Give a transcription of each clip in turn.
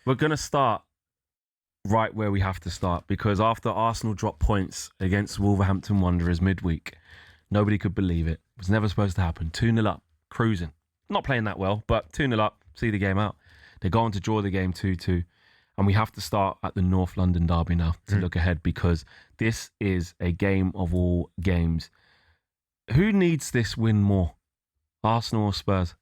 We're going to start right where we have to start, because after Arsenal dropped points against Wolverhampton Wanderers midweek, nobody could believe it. It was never supposed to happen. 2-0 up, cruising. Not playing that well, but 2-0 up, see the game out. They're going to draw the game 2-2. And we have to start at the North London derby now to look ahead, because this is a game of all games. Who needs this win more? Arsenal or Spurs?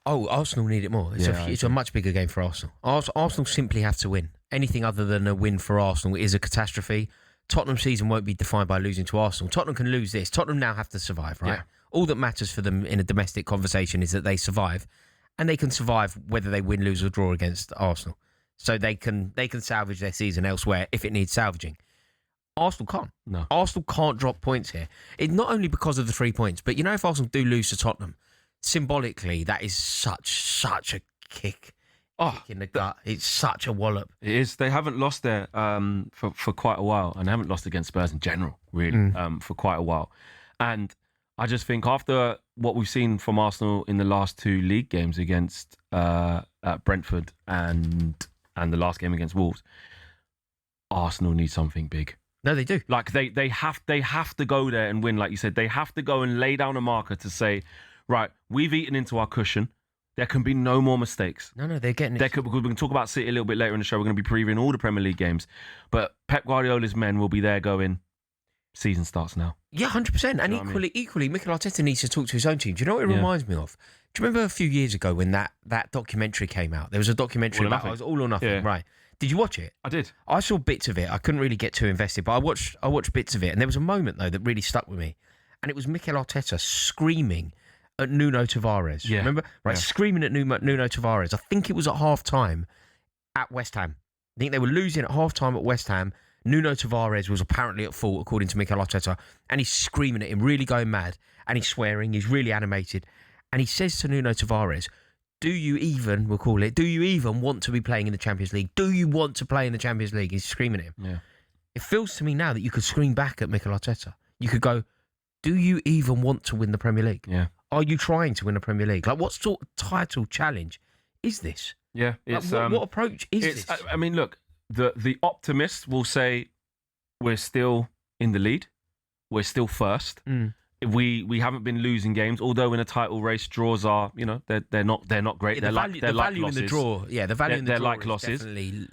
Oh, Arsenal need it more. It's a much bigger game for Arsenal. Arsenal simply have to win. Anything other than a win for Arsenal is a catastrophe. Tottenham's season won't be defined by losing to Arsenal. Tottenham can lose this. Tottenham now have to survive, right? Yeah. All that matters for them in a domestic conversation is that they survive, and they can survive whether they win, lose or draw against Arsenal. So they can salvage their season elsewhere if it needs salvaging. Arsenal can't. No. Arsenal can't drop points here. It's not only because of the 3 points, but if Arsenal do lose to Tottenham, symbolically, that is such a kick in the gut. It's such a wallop. It is. They haven't lost there for quite a while, and they haven't lost against Spurs in general, really, for quite a while. And I just think after what we've seen from Arsenal in the last 2 league games against Brentford and the last game against Wolves, Arsenal need something big. No, they do. Like they have to go there and win. Like you said, they have to go and lay down a marker to say, right, we've eaten into our cushion. There can be no more mistakes. No, they're getting it. Because we can talk about City a little bit later in the show. We're going to be previewing all the Premier League games. But Pep Guardiola's men will be there going, season starts now. Yeah, 100%. And equally, Mikel Arteta needs to talk to his own team. Do you know what it reminds me of? Do you remember a few years ago when that documentary came out? There was a documentary about All or Nothing, right? Did you watch it? I did. I saw bits of it. I couldn't really get too invested, but I watched bits of it. And there was a moment, though, that really stuck with me. And it was Mikel Arteta screaming at Nuno Tavares. Yeah. Remember? Right, screaming at Nuno Tavares. I think it was at half-time at West Ham. I think they were losing at half-time at West Ham. Nuno Tavares was apparently at fault, according to Mikel Arteta. And he's screaming at him, really going mad. And he's swearing. He's really animated. And he says to Nuno Tavares, do you even want to be playing in the Champions League? Do you want to play in the Champions League? He's screaming at him. Yeah. It feels to me now that you could scream back at Mikel Arteta. You could go, do you even want to win the Premier League? Yeah. Are you trying to win the Premier League? Like, what sort of title challenge is this? Yeah. It's, what approach is this? I mean, look, the optimists will say we're still in the lead. We're still first. We haven't been losing games, although in a title race, draws are, they're not great. Yeah, they're like losses. In the draw. Yeah, the value in the draw. They're like is losses. Definitely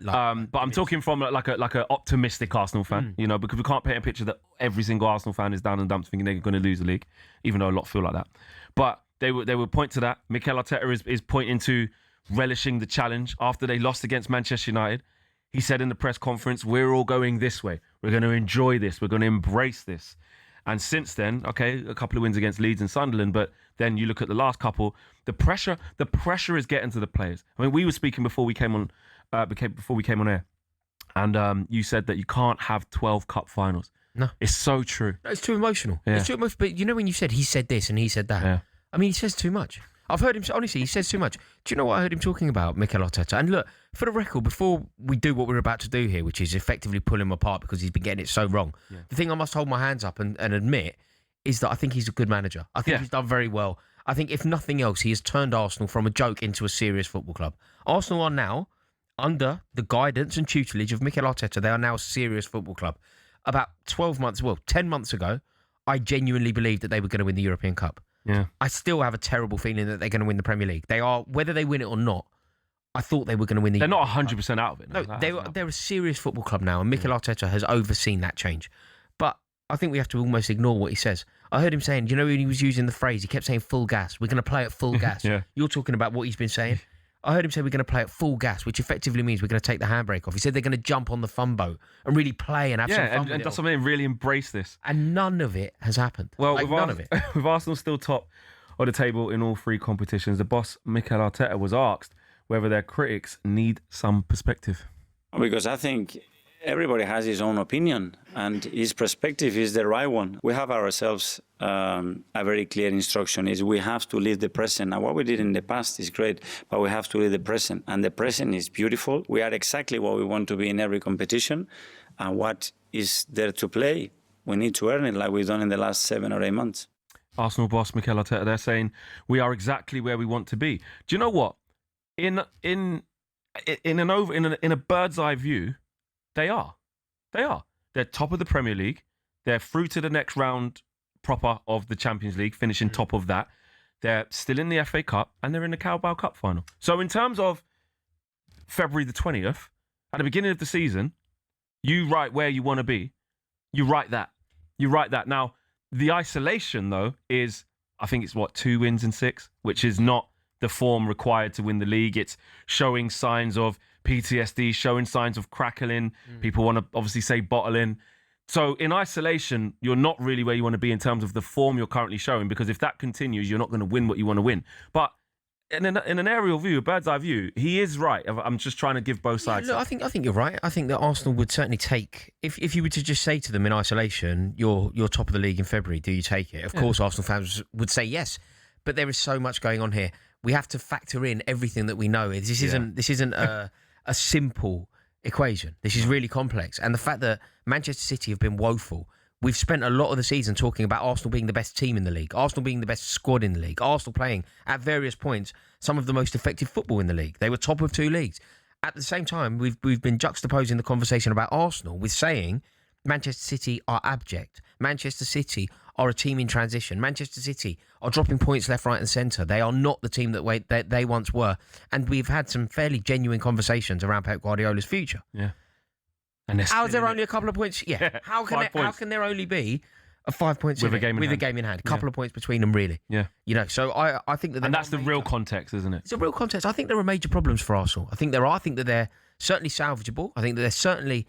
But I'm talking from like an optimistic Arsenal fan, because we can't paint a picture that every single Arsenal fan is down and dumps thinking they're going to lose the league, even though a lot feel like that. But they would point to that. Mikel Arteta is pointing to relishing the challenge after they lost against Manchester United. He said in the press conference, we're all going this way. We're going to enjoy this. We're going to embrace this. And since then, okay, a couple of wins against Leeds and Sunderland, but then you look at the last couple, the pressure is getting to the players. I mean, we were speaking before we came on air, and you said that you can't have 12 cup finals. No, it's so true. No, it's too emotional. Yeah. It's too emotional. But when you said he said this and he said that, I mean, he says too much. I've heard him, honestly, he says too much. Do you know what I heard him talking about, Mikel Arteta? And look, for the record, before we do what we're about to do here, which is effectively pull him apart because he's been getting it so wrong, the thing I must hold my hands up and admit is that I think he's a good manager. I think he's done very well. I think, if nothing else, he has turned Arsenal from a joke into a serious football club. Arsenal are now, under the guidance and tutelage of Mikel Arteta, they are now a serious football club. About 10 months ago, I genuinely believed that they were going to win the European Cup. Yeah, I still have a terrible feeling that they're going to win the Premier League. They are, whether they win it or not. I thought they were going to win the. They're not 100% out of it. No, they're a serious football club now, and Mikel Arteta has overseen that change. But I think we have to almost ignore what he says. I heard him saying, when he was using the phrase, he kept saying full gas. We're going to play at full gas. You're talking about what he's been saying. I heard him say we're going to play at full gas, which effectively means we're going to take the handbrake off. He said they're going to jump on the fun boat and really play and have some fun. And that's what I mean, really embrace this. And none of it has happened. Well, none of it. With Arsenal still top of the table in all 3 competitions, the boss, Mikel Arteta, was asked whether their critics need some perspective. Because I think everybody has his own opinion and his perspective is the right one. We have ourselves a very clear instruction is we have to live the present. Now, what we did in the past is great, but we have to live the present. And the present is beautiful. We are exactly what we want to be in every competition. And what is there to play, we need to earn it like we've done in the last 7 or 8 months. Arsenal boss Mikel Arteta, they're saying we are exactly where we want to be. Do you know what? In in a bird's eye view, they are. They're top of the Premier League. They're through to the next round proper of the Champions League, finishing top of that. They're still in the FA Cup and they're in the Carabao Cup final. So in terms of February the 20th, at the beginning of the season, you write where you want to be. You write that. Now, the isolation, though, is, I think it's 2 wins in 6, which is not the form required to win the league. It's showing signs of PTSD, showing signs of crackling. People want to obviously say bottling. So in isolation, you're not really where you want to be in terms of the form you're currently showing, because if that continues, you're not going to win what you want to win. But in an aerial view, a bird's eye view, he is right. I'm just trying to give both sides. Look, I think you're right. I think that Arsenal would certainly take, if you were to just say to them in isolation, you're top of the league in February, do you take it? Of course, Arsenal fans would say yes. But there is so much going on here. We have to factor in everything that we know. This isn't a simple equation. This is really complex. And the fact that Manchester City have been woeful. We've spent a lot of the season talking about Arsenal being the best team in the league, Arsenal being the best squad in the league, Arsenal playing at various points some of the most effective football in the league. They were top of 2 leagues. At the same time, we've been juxtaposing the conversation about Arsenal with saying Manchester City are abject. Manchester City are a team in transition. Manchester City are dropping points left, right and centre. They are not the team that they once were. And we've had some fairly genuine conversations around Pep Guardiola's future. Yeah. And how's there only a couple of points? Yeah. How can there only be a 5 points with a game in hand? A couple of points between them, really. Yeah. So I think that... And that's the real context, isn't it? It's a real context. I think there are major problems for Arsenal. I think that they're certainly salvageable. I think they're certainly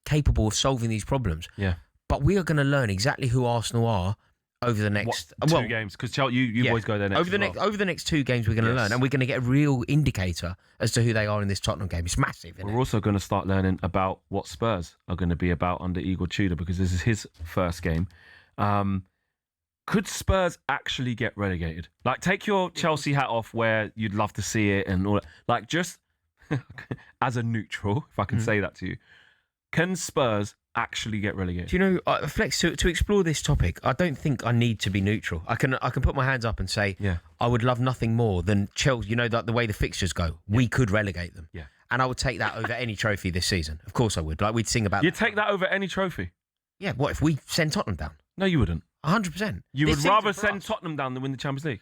capable of solving these problems. Yeah. But we are going to learn exactly who Arsenal are over the next 2 games, because you boys go there next. Over the next 2 games, we're going to learn, and we're going to get a real indicator as to who they are in this Tottenham game. It's massive. We're also going to start learning about what Spurs are going to be about under Igor Tudor, because this is his first game. Could Spurs actually get relegated? Like, take your Chelsea hat off, where you'd love to see it, and all that. Like, just as a neutral, if I can say that to you, can Spurs actually get relegated? Do you know, Flex, to explore this topic, I don't think I need to be neutral. I can put my hands up and say, I would love nothing more than Chelsea. You know, that the way the fixtures go, we could relegate them. Yeah. And I would take that over any trophy this season. Of course I would. Like, we'd sing about You'd take that over any trophy? Yeah, what if we send Tottenham down? No, you wouldn't. 100%. You would rather send Tottenham down than win the Champions League?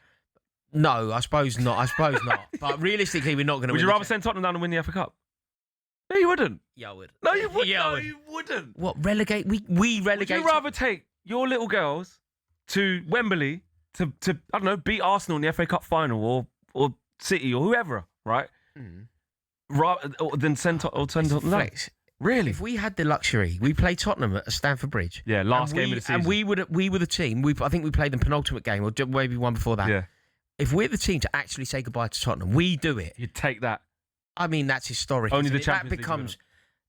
No, I suppose not. But realistically, we're not going to win. Would you rather send Tottenham down and win the FA Cup? No, you wouldn't. Yeah, I would. No, you wouldn't. Yeah, no, you wouldn't. What, relegate? We relegate. Would you rather take your little girls to Wembley to I don't know, beat Arsenal in the FA Cup final or City or whoever, right? Rather than send Tottenham down? Really? If we had the luxury, we played Tottenham at Stamford Bridge. Yeah, last game of the season. And we were the team. I think we played the penultimate game, or maybe one before that. Yeah. If we're the team to actually say goodbye to Tottenham, we do it. You'd take that. I mean, that's historic. Only the Champions League.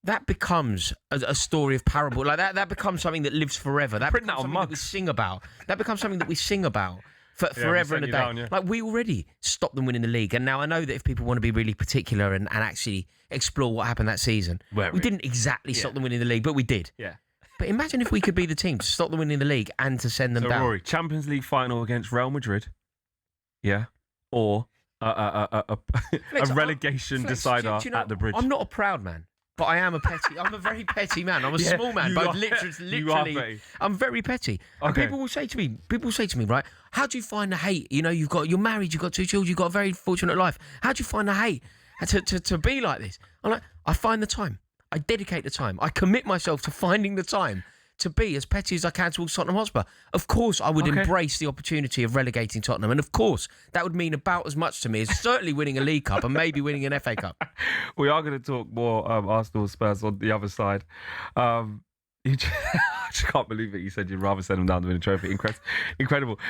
That becomes a story of parable. Like that becomes something that lives forever. That becomes something that we sing about. That becomes something that we sing about forever and a day. Down, Like, we already stopped them winning the league. And now I know that if people want to be really particular and actually explore what happened that season, we didn't exactly stop them winning the league, but we did. Yeah. But imagine if we could be the team to stop them winning the league and to send them down. Rory, Champions League final against Real Madrid. Yeah. Or a relegation decider at the Bridge. I'm not a proud man, but I am I'm a very petty man. I'm a small man, but literally, I'm very petty. Okay. And people will say to me, right, how do you find the hate? You know, you're married, you've got 2 children, you've got a very fortunate life. How do you find the hate to be like this? I'm like, I find the time. I dedicate the time. I commit myself to finding the time to be as petty as I can towards Tottenham Hotspur. Of course, I would embrace the opportunity of relegating Tottenham. And of course, that would mean about as much to me as certainly winning a League Cup and maybe winning an FA Cup. We are going to talk more Arsenal Spurs on the other side. I just can't believe it. You said you'd rather send them down to win a trophy. Incredible.